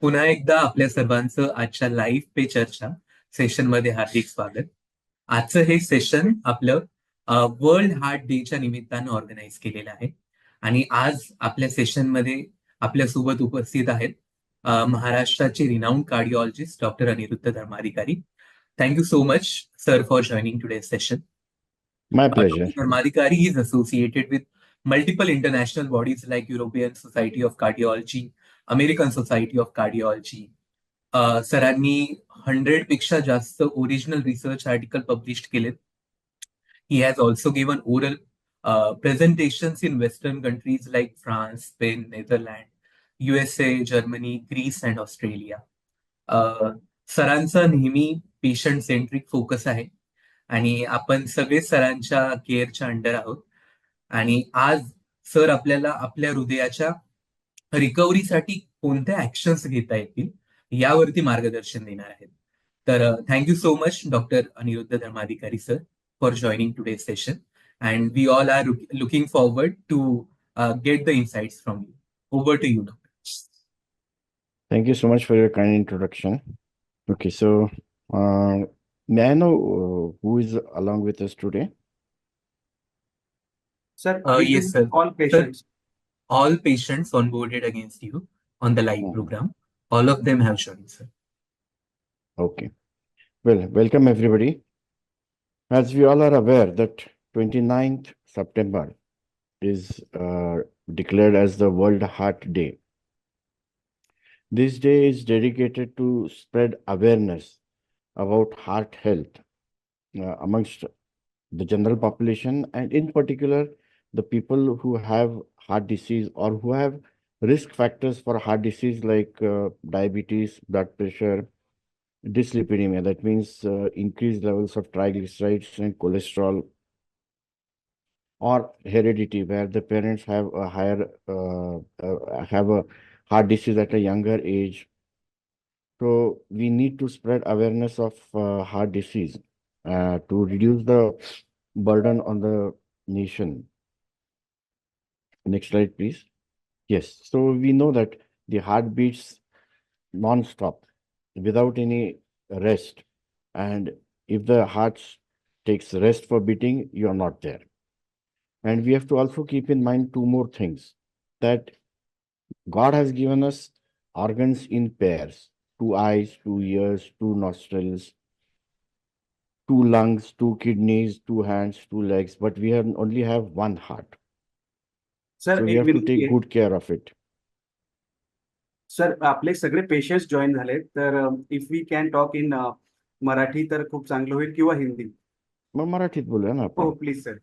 पुन्हा एकदा आपल्या सर्वांचं आजच्या लाईव्ह पे चर्चा सेशन मध्ये हार्दिक स्वागत. आजचं हे सेशन आपलं वर्ल्ड हार्ट डेच्या निमित्तानं ऑर्गनाईज केलेलं आहे. आणि आज आपल्या सेशनमध्ये आपल्यासोबत उपस्थित आहेत महाराष्ट्राचे renowned cardiologist doctor Aniruddha Dharmadhikari. Thank you so much sir for joining today session. My pleasure. Dr. Dharmadhikari is associated with multiple international bodies like European Society of Cardiology, American Society of Cardiology. सरांनी 100 पेक्षा जास्त ओरिजिनल रिसर्च आर्टिकल पब्लिश केलेत. He has also given oral presentations in Western countries like France, Spain, Netherlands, USA, Germany, Greece and Australia. सरांचा नेहमी patient centric focus आहे आणि आपण सगळे सरांच्या केअरच्या अंडर आहोत. आणि आज सर आपल्याला आपल्या हृदयाच्या रिकव्हरीसाठी कोणत्या ऍक्शन्स घेता येतील यावरती मार्गदर्शन देणार आहेत. तर thank you so much doctor Aniruddha Dharmadhikari sir for joining today session and we all are looking forward to get the insights from you. Over to you doctor. Thank you so much for your kind introduction. Okay, so may I know who is along with us today? Sir, Yes, sir. All patients. All patients onboarded against you on the live program, all of them have joined, sir. Okay. Well, welcome everybody. As we all are aware that 29th September is declared as the World Heart Day. This day is dedicated to spread awareness about heart health amongst the general population, and in particular the people who have heart disease or who have risk factors for heart disease like diabetes, blood pressure, dyslipidemia, that means increased levels of triglycerides and cholesterol, or heredity where the parents have a higher have a heart disease at a younger age. So we need to spread awareness of heart disease to reduce the burden on the nation. Next slide, please. Yes, so we know that the heart beats non-stop without any rest, and if the heart takes rest for beating, you are not there. And we have to also keep in mind two more things, that God has given us organs in pairs: 2 eyes, 2 ears, 2 nostrils, 2 lungs, 2 kidneys, 2 hands, 2 legs, but we only have one heart. Sir, So we have to take good care of it. Sir आपले सगळे patients join झाले, तर if we can talk in Marathi तर खूप चांगलं होईल, किंवा हिंदी. मग मराठीत बोलूया ना आपण. हो प्लीज सर.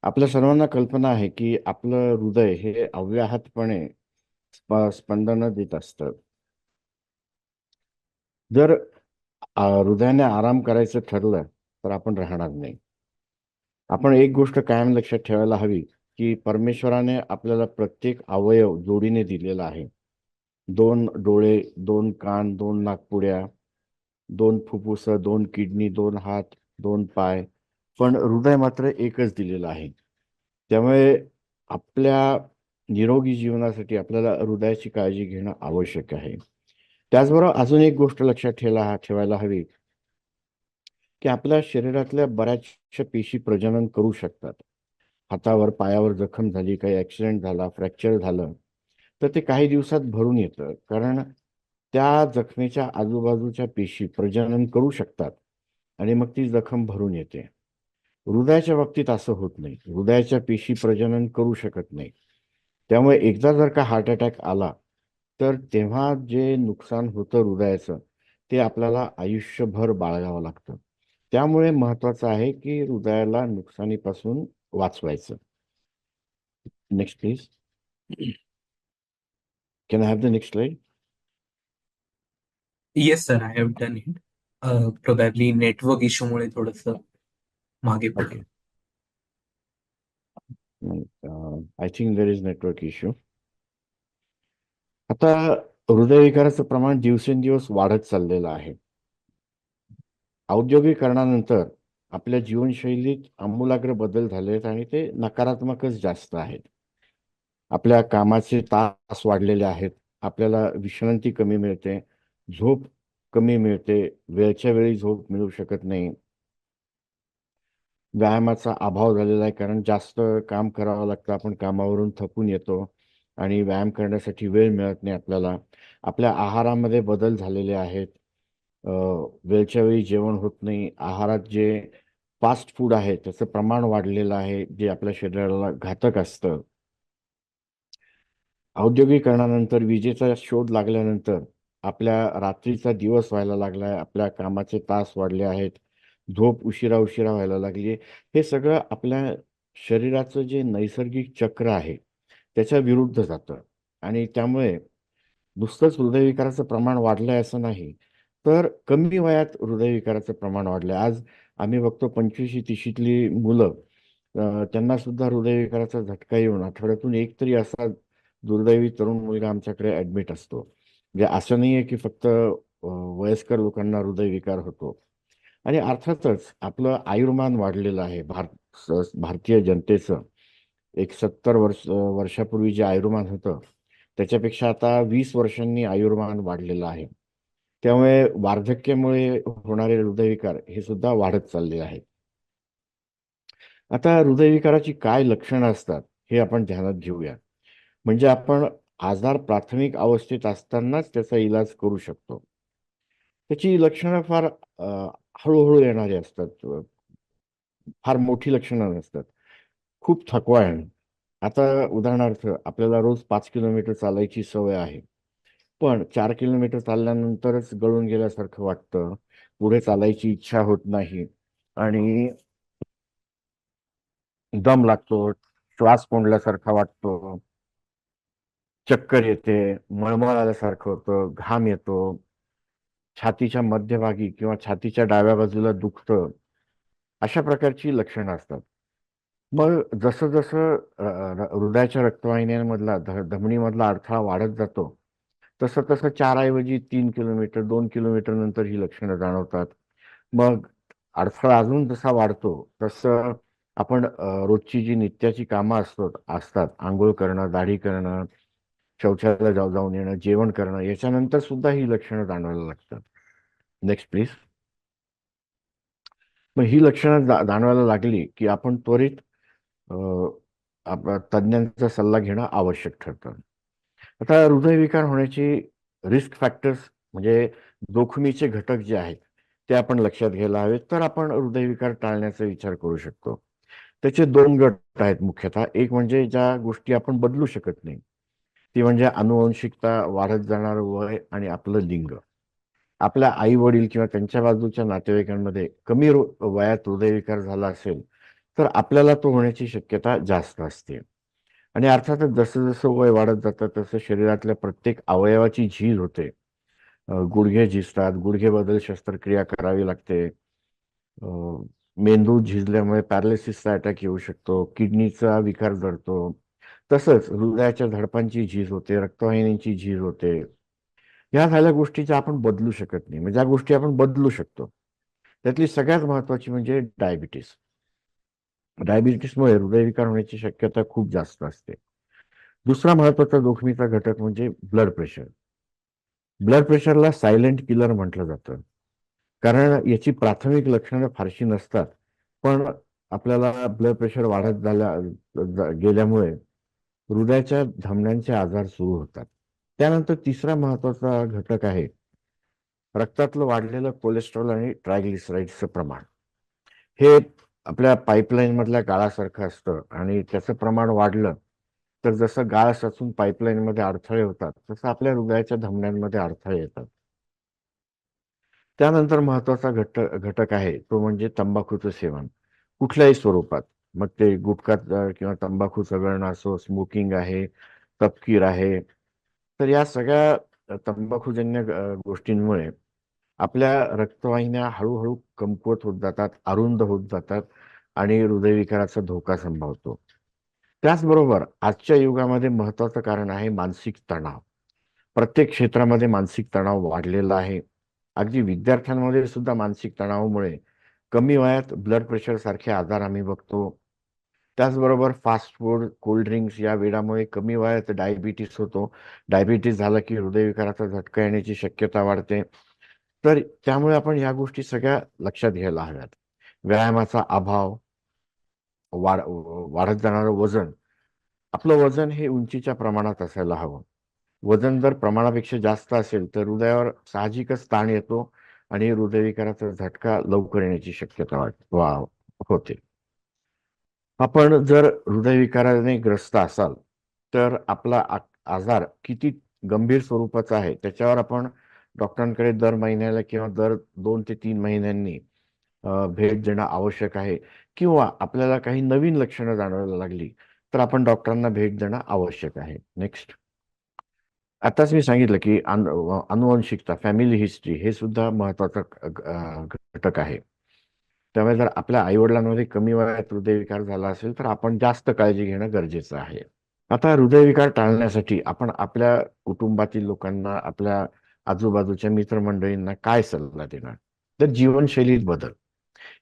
आपल्या सर्वांना कल्पना आहे की आपलं हृदय हे अव्याहतपणे स्पंदन देत असतं. जर हृदयाने आराम करायचं ठरलं तर आपण राहणार नाही. आपण एक गोष्ट कायम लक्षात ठेवायला हवी की परमेश्वराने आपल्याला प्रत्येक अवयव जोडीने दिलेला आहे. 2 डोळे, 2 कान, 2 नाकपुड्या, 2 फुफ्फुस, 2 किडनी, 2 हात, 2 पाय, पण हृदय मात्र एकच दिलेलं आहे. त्यामुळे आपल्या निरोगी जीवनासाठी आपल्याला हृदयाची काळजी घेणं आवश्यक आहे. त्याचबरोबर अजून एक गोष्ट लक्षात ठेवायला हवी की आपल्या शरीरातल्या बऱ्याचशा पेशी प्रजनन करू शकतात. हातावर पायावर जखम झाली, काही ऍक्सिडेंट झाला, फ्रॅक्चर झालं, तर ते काही दिवसात भरून येतं, कारण त्या जखमेच्या आजूबाजूच्या पेशी प्रजनन करू शकतात आणि मग ती जखम भरून येते. हृदयाच्या बाबतीत असं होत नाही. हृदयाच्या पेशी प्रजनन करू शकत नाही. त्यामुळे एकदा जर का हार्ट अटॅक आला तर तेव्हा जे नुकसान होतं हृदयाचं ते आपल्याला आयुष्यभर बाळगावं लागतं. त्यामुळे महत्वाचं आहे की हृदयाला नुकसानीपासून वाचवायचं. Next please. Can I have the next slide? Yes, sir, I have done it. Probably network issue मुळे थोडंसं मागे पडलं. I think there is network issue. आता हृदयविकाराचं प्रमाण दिवसेंदिवस वाढत चाललेलं आहे. औद्योगिकरणानंतर आपल्या जीवनशैलीत आमूलाग्र बदल झालेत आणि ते नकारात्मकच जास्त आहेत. आपल्या कामाचे तास वाढलेले आहेत, आपल्याला विश्रांती कमी मिळते, झोप कमी मिळते, वेळच्या वेळी झोप मिळू शकत नाही, व्यायामाचा अभाव झालेला आहे कारण जास्त काम करावं लागतं, आपण कामावरून थकून येतो आणि व्यायाम करण्यासाठी वेळ मिळत नाही आपल्याला. आपल्या आहारामध्ये बदल झालेले आहेत. वेळच्या वेळी जेवण होत नाही. आहारात जे फास्ट फूड आहे त्याचं प्रमाण वाढलेलं आहे, जे आपल्या शरीराला घातक असतं. औद्योगिकरणानंतर, विजेचा शोध लागल्यानंतर आपल्या रात्रीचा दिवस व्हायला लागलाय, आपल्या कामाचे तास वाढले आहेत, झोप उशिरा उशिरा व्हायला लागली. हे सगळं आपल्या शरीराचं जे नैसर्गिक चक्र आहे त्याच्या विरुद्ध जातं आणि त्यामुळे नुसतंच हृदयविकाराचं प्रमाण वाढलंय असं नाही, तर कमी वयात हृदयविकाराचं प्रमाण वाढलंय. आज आम्ही बघतो 25-30ली मुलं, त्यांना सुद्धा हृदयविकाराचा झटका येऊन आठवड्यातून एक तरी असा दुर्दैवी तरुण मुलगा आमच्याकडे ऍडमिट असतो. म्हणजे असं नाहीये की फक्त वयस्कर लोकांना हृदयविकार होतो. आणि अर्थातच आपलं आयुर्मान वाढलेलं आहे. भारतीय जनतेचं एक 70 वर्षापूर्वी जे आयुर्मान होतं त्याच्यापेक्षा आता 20 वर्षांनी आयुर्मान वाढलेलं आहे. त्यामुळे वार्धक्यामुळे होणारे हृदयविकार हे सुद्धा वाढत चालले आहेत. आता हृदयविकाराची काय लक्षणं असतात हे आपण ध्यानात घेऊया. म्हणजे आपण आजार प्राथमिक अवस्थेत असतानाच त्याचा इलाज करू शकतो. त्याची लक्षणं फार हळूहळू येणारी असतात, फार मोठी लक्षणं नसतात. खूप थकवा आहे. आता उदाहरणार्थ आपल्याला रोज 5 किलोमीटर चालायची सवय आहे, पण 4 किलोमीटर चालल्यानंतरच गळून गेल्यासारखं वाटतं, पुढे चालायची इच्छा होत नाही आणि दम लागतो, श्वास कोंडल्यासारखा वाटतो, चक्कर येते, मळमळ आल्यासारखं होतं, घाम येतो, छातीच्या मध्यभागी किंवा छातीच्या डाव्या बाजूला दुखतं, अशा प्रकारची लक्षणं असतात. मग जसं जसं हृदयाच्या रक्तवाहिन्यांमधला धमनीमधला अडथळा वाढत जातो, तसं तसं 4 ऐवजी 3 किलोमीटर, 2 किलोमीटर नंतर ही लक्षणं जाणवतात. मग अडथळा अजून जसा वाढतो तसं आपण रोजची जी नित्याची कामं असतात, आंघोळ करणं, दाढी करणं, शौचालयाला जाऊन येणं, जेवण करणं, याच्यानंतर सुद्धा ही लक्षणं जाणवायला लागतात. Next please. मग ही लक्षणं जाणवायला लागली की आपण त्वरित तज्ज्ञांचा सल्ला घेणं आवश्यक ठरतं. आता हृदयविकार होण्याची रिस्क फॅक्टर्स म्हणजे जोखमीचे घटक जे आहेत ते आपण लक्षात घ्यायला हवेत, तर आपण हृदयविकार टाळण्याचा विचार करू शकतो. त्याचे 2 गट आहेत मुख्यतः. एक म्हणजे ज्या गोष्टी आपण बदलू शकत नाही, ती म्हणजे अनुवंशिकता, वाढत जाणार वय आणि आपलं लिंग. आपल्या आई वडील किंवा त्यांच्या बाजूच्या नातेवाईकांमध्ये कमी वयात हृदयविकार झाला असेल तर आपल्याला तो होण्याची शक्यता जास्त असते. आणि अर्थातच जसं जसं वय वाढत जातं तसं शरीरातल्या प्रत्येक अवयवाची झीज होते. गुडघे झिजतात, गुडघे शस्त्रक्रिया करावी लागते. मेंदू झिजल्यामुळे पॅरालिसिसचा अटॅक येऊ शकतो, किडनीचा विकार जडतो. तसंच हृदयाच्या धडपांची झीज होते, रक्तवाहिन्यांची झीज होते. या झाल्या गोष्टीच्या आपण बदलू शकत नाही. म्हणजे ज्या गोष्टी आपण बदलू शकतो त्यातली सगळ्यात महत्वाची म्हणजे डायबिटीस. डायबिटीसमुळे हृदयविकार होण्याची शक्यता खूप जास्त असते. दुसरा महत्वाचा जोखमीचा घटक म्हणजे ब्लड प्रेशर. ब्लड प्रेशरला सायलेंट किलर म्हटलं जातं, कारण याची प्राथमिक लक्षणं फारशी नसतात, पण आपल्याला ब्लड प्रेशर वाढत गेल्यामुळे हृदयाच्या धमन्यांचे आजार सुरू होतात. त्यानंतर तिसरा महत्वाचा घटक आहे रक्तातलं वाढलेलं कोलेस्ट्रॉल आणि ट्रायग्लिसराईडचं प्रमाण. हे आपल्या पाईपलाईन मधल्या गाळासारखं असतं आणि त्याचं प्रमाण वाढलं तर जसं गाळ साचून पाईपलाईन मध्ये अडथळे होतात तसं आपल्या हृदयाच्या धमन्यांमध्ये अडथळे येतात. त्यानंतर महत्वाचा घटक आहे तो म्हणजे तंबाखूचं सेवन कुठल्याही स्वरूपात. मग ते गुटखा किंवा तंबाखू चगळणं असो, स्मोकिंग आहे, तपकीर आहे. तर या सगळ्या तंबाखूजन्य गोष्टींमुळे आपल्या रक्तवाहिन्या हळूहळू कमकुवत होत जातात, अरुंद होत जातात आणि हृदयविकाराचा धोका संभावतो. त्याचबरोबर आजच्या युगामध्ये महत्वाचं कारण आहे मानसिक तणाव. प्रत्येक क्षेत्रामध्ये मानसिक तणाव वाढलेला आहे. अगदी विद्यार्थ्यांमध्ये सुद्धा मानसिक तणावामुळे कमी वयात ब्लड प्रेशर सारखे आजार आम्ही बघतो. त्याचबरोबर फास्ट फूड, कोल्ड ड्रिंक्स या वेळामुळे कमी वयात डायबिटीस होतो. डायबिटीस झाला की हृदयविकाराचा झटका येण्याची शक्यता वाढते. तर त्यामुळे आपण या गोष्टी सगळ्या लक्षात घ्यायला हव्यात. व्यायामाचा अभाव, वाढत जाणारं वजन. आपलं वजन हे उंचीच्या प्रमाणात असायला हवं. वजन जर प्रमाणापेक्षा जास्त असेल तर हृदयावर साहजिकच ताण येतो आणि हृदयविकाराचा झटका लवकर येण्याची शक्यता होते. आपण जर हृदयविकाराने ग्रस्त असाल तर आपला आजार किती गंभीर स्वरूपाचा आहे त्याच्यावर आपण डॉक्टरांकडे दर महिन्याला किंवा दर 2 ते 3 महिन्यांनी भेट देणं आवश्यक आहे. किंवा आपल्याला काही नवीन लक्षणं जाणवायला लागली तर आपण डॉक्टरांना भेट देणं आवश्यक आहे. नेक्स्ट, आताच मी सांगितलं की अनुवंशिकता, फॅमिली हिस्ट्री हे सुद्धा महत्वाचा घटक आहे. त्यामुळे जर आपल्या आईवडिलांमध्ये कमी वयात हृदयविकार झाला असेल तर आपण जास्त काळजी घेणं गरजेचं आहे. आता हृदयविकार टाळण्यासाठी आपण आपल्या कुटुंबातील लोकांना, आपल्या आजूबाजूच्या मित्रमंडळींना काय सल्ला देणार? तर जीवनशैलीत बदल.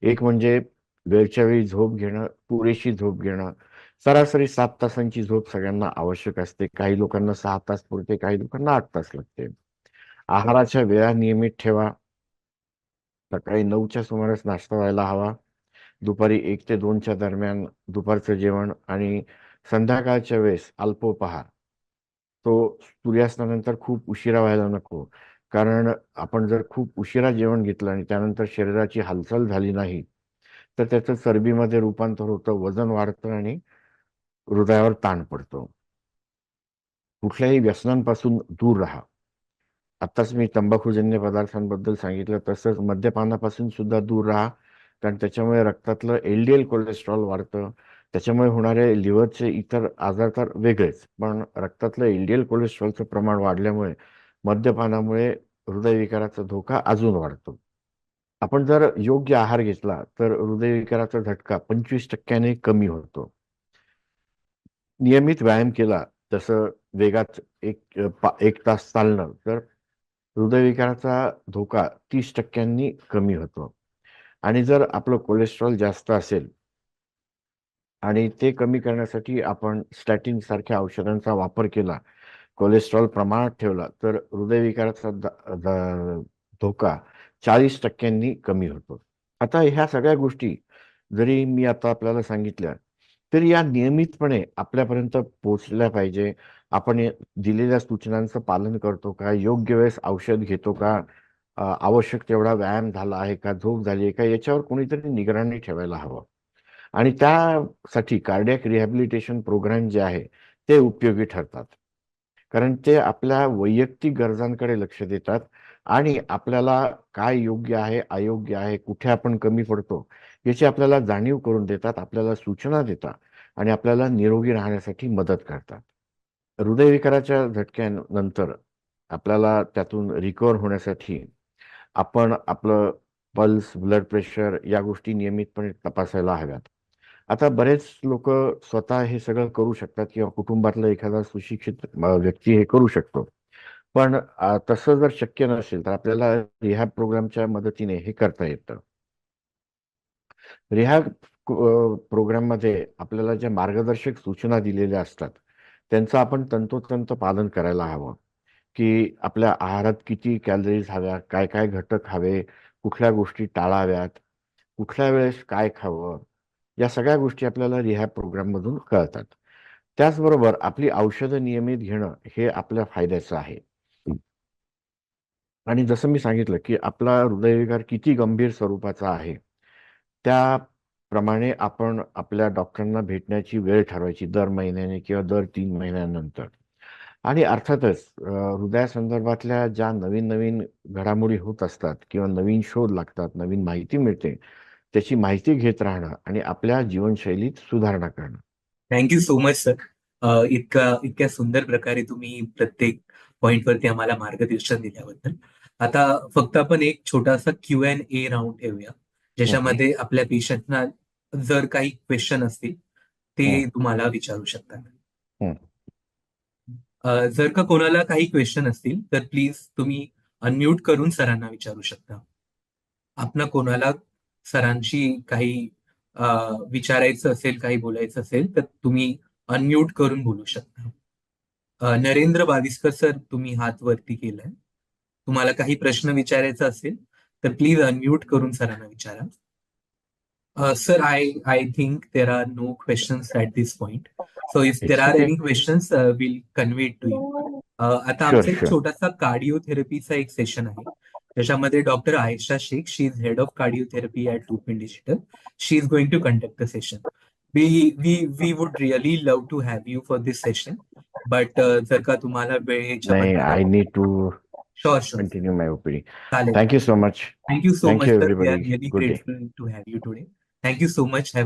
एक म्हणजे वेळच्या वेळी झोप घेणं, पुरेशी झोप घेणं. सरासरी 7 तासांची झोप सगळ्यांना आवश्यक असते. काही लोकांना 6 तास पुरते, काही लोकांना 8 तास लागते. आहाराच्या वेळा नियमित ठेवा. सकाळी 9च्या सुमारास नाश्ता व्हायला हवा. दुपारी 1 ते 2च्या दरम्यान दुपारचं जेवण आणि संध्याकाळच्या वेळेस अल्पोपहार. तो सूर्यास्तानंतर खूप उशिरा व्हायला नको. कारण आपण जर खूप उशिरा जेवण घेतलं आणि त्यानंतर शरीराची हालचाल झाली नाही तर त्याचं चरबीमध्ये रूपांतर होतं, वजन वाढतं आणि हृदयावर ताण पडतो. कुठल्याही व्यसनांपासून दूर राहा. आत्ताच मी तंबाखूजन्य पदार्थांबद्दल सांगितलं, तसंच मद्यपानापासून सुद्धा दूर राहा. कारण त्याच्यामुळे रक्तातलं LDL कोलेस्ट्रॉल वाढतं. त्याच्यामुळे होणारे लिव्हरचे इतर आजार तर वेगळेच, पण रक्तातलं LDL कोलेस्ट्रॉलचं प्रमाण वाढल्यामुळे मद्यपानामुळे हृदयविकाराचा धोका अजून वाढतो. आपण जर योग्य आहार घेतला तर हृदयविकाराचा झटका 25% कमी होतो. नियमित व्यायाम केला, जसं वेगात 1 तास चालणं, तर हृदयविकाराचा धोका 30% कमी होतो. आणि जर आपलं कोलेस्ट्रॉल जास्त असेल आणि ते कमी करण्यासाठी आपण स्टॅटिन सारख्या औषधांचा वापर केला, कोलेस्ट्रॉल प्रमाणात ठेवला, तर हृदयविकाराचा धोका 40% कमी होतो. आता ह्या सगळ्या गोष्टी जरी मी आता आपल्याला सांगितल्या तरी या नियमितपणे आपल्यापर्यंत पोहोचल्या पाहिजे. आपण दिलेल्या सूचनांचं पालन करतो का? योग्य वेळेस औषध घेतो का? आवश्यक तेवढा व्यायाम झाला आहे का? झोप झाली आहे का? याच्यावर कोणीतरी निगराणी ठेवायला हवं. आणि त्यासाठी कार्डियाक रिहॅबिलिटेशन प्रोग्राम जे आहे ते उपयोगी ठरतात. कारण ते आपल्या वैयक्तिक गरजांकडे लक्ष देतात आणि आपल्याला काय योग्य आहे, अयोग्य आहे, कुठे आपण कमी पडतो याची आपल्याला जाणीव करून देतात, आपल्याला सूचना देतात आणि आपल्याला निरोगी राहण्यासाठी मदत करतात. हृदयविकाराच्या झटक्यानंतर आपल्याला त्यातून रिकव्हर होण्यासाठी आपण आपलं पल्स, ब्लड प्रेशर या गोष्टी नियमितपणे तपासायला हव्यात. आता बरेच लोक स्वतः हे सगळं करू शकतात किंवा कुटुंबातला एखादा सुशिक्षित व्यक्ती हे करू शकतो. पण तसं जर शक्य नसेल तर आपल्याला रिहॅब प्रोग्रामच्या मदतीने हे करता येतं. रिहॅब प्रोग्राममध्ये आपल्याला ज्या मार्गदर्शक सूचना दिलेल्या असतात त्यांचं आपण तंतोतंत पालन करायला हवं. की आपल्या आहारात किती कॅलरीज हव्या, काय काय घटक हवे, कुठल्या गोष्टी टाळाव्यात, कुठल्या वेळेस काय खावं, या सगळ्या गोष्टी आपल्याला रिहॅब प्रोग्राममधून कळतात. त्याचबरोबर आपली औषधं नियमित घेणं हे आपल्या फायद्याचं आहे. आणि जसं मी सांगितलं की आपला हृदयविकार किती गंभीर स्वरूपाचा आहे त्याप्रमाणे आपण आपल्या डॉक्टरांना भेटण्याची वेळ ठरवायची, दर महिन्याने किंवा दर 3 महिन्यानंतर. आणि अर्थातच हृदयासंदर्भातल्या ज्या नवीन नवीन घडामोडी होत असतात किंवा नवीन शोध लागतात, नवीन माहिती मिळते, त्याची माहिती घेत राहणं आणि आपल्या जीवनशैलीत सुधारणा करणं. Thank you so much sir. इतक्या सुंदर प्रकारे तुम्ही प्रत्येक पॉइंटवरती आम्हाला मार्गदर्शन दिल्याबद्दल. आता फक्त आपण एक छोटासा Q&A राऊंड ठेवूया, हं, ज्याच्यामध्ये आपल्या पेशंटना जर काही क्वेश्चन असतील हं, ते तुम्हाला विचारू शकतात. हं. जर का कोणाला काही क्वेश्चन असतील तर प्लीज तुम्ही अनम्यूट करून सरांना विचारू शकता. आपणा कोणाला सरांशी काही विचारायचं असेल, काही बोलायचं असेल तर तुम्ही अनम्यूट करून बोलू शकता. नरेंद्र बाविस्कर सर, तुम्ही हात वरती केलाय. तुम्हाला काही प्रश्न विचारायचा असेल तर प्लीज अनम्यूट करून सरांना विचारा. Sir, I think there are no questions at this point. So if there It's are okay. any questions, we'll convey it to you. आता Sure, आमचा एक sure. छोटासा कार्डिओथेरपीचा एक सेशन आहे, ज्याच्यामध्ये doctor Ayesha Shaikh, she is head of cardiotherapy at Lupin digital. She is going to conduct the session. We would really love to have you for this session, but जर का तुम्हाला वेळेच्या नाही, बंधनात. I need to sure sure continue my OPD. चालेल. Thank you so much. Thank you so Thank much you, सर. We are everybody. Really Good day. Grateful to have you today. Thank you so much.